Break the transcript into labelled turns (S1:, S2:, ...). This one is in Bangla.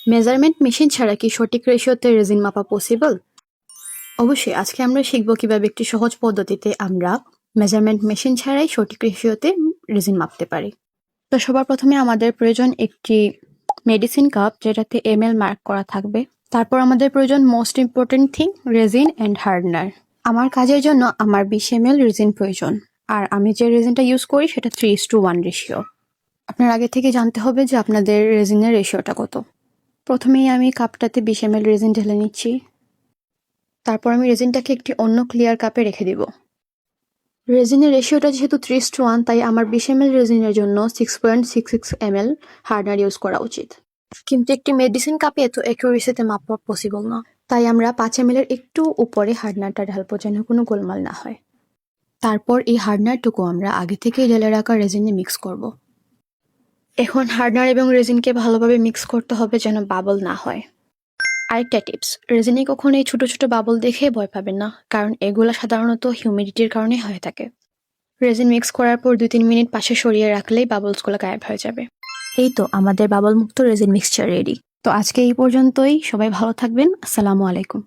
S1: মেজারমেন্ট মেশিন ছাড়া কি সঠিক রেশিওতে রেজিন মাপা পসিবল? অবশ্যই আজকে আমরা শিখব কিভাবে একটি সহজ পদ্ধতিতে আমরা মেজারমেন্ট মেশিন ছাড়াই সঠিক রেশিওতে রেজিন মাপতে পারি। তো সবার প্রথমে আমাদের প্রয়োজন একটি মেডিসিন কাপ যেটাতে ml মার্ক করা থাকবে। তারপর আমাদের প্রয়োজন most important thing resin and hardener. আমার কাজের জন্য আমার 20 ml রেজিন প্রয়োজন, আর আমি যে রেজিনটা ইউজ করি সেটা 3:1 রেশিও। আপনার আগে থেকে জানতে হবে যে আপনাদের রেজিনের রেশিওটা কত। প্রথমেই আমি কাপটাতে 20 ml রেজিন ঢেলে নিচ্ছি। তারপর আমি রেজিনটাকে একটি অন্য ক্লিয়ার কাপে রেখে দিব। রেজিনের রেশিওটা যেহেতু 3:1, তাই আমার 20 ml রেজিনের জন্য 6.66 ml হার্ডনার ইউজ করা উচিত। কিন্তু একটি মেডিসিন কাপে এত অ্যাকুরেসিতে মাপা পসিবল না, তাই আমরা 5 ml এর একটু উপরে হার্ডনারটা ঢালবো যেন কোনো গোলমাল না হয়। তারপর এই হার্ডনারটুকু আমরা আগে থেকেই ঢেলে রাখা রেজিনে মিক্স করব। এখন হার্ডনার এবং রেজিনকে ভালোভাবে মিক্স করতে হবে যেন বাবল না হয়। আরেকটা টিপস, রেজিনে কখনো এই ছোট ছোট বাবল দেখে ভয় পাবেন না, কারণ এগুলো সাধারণত হিউমিডিটির কারণে হয়ে থাকে। রেজিন মিক্স করার পর 2-3 মিনিট পাশে সরিয়ে রাখলেই বাবলসগুলো গায়েব হয়ে যাবে। এই তো আমাদের বাবল মুক্ত রেজিন মিক্সচার রেডি। তো আজকে এই পর্যন্তই, সবাই ভালো থাকবেন। আসসালামু আলাইকুম।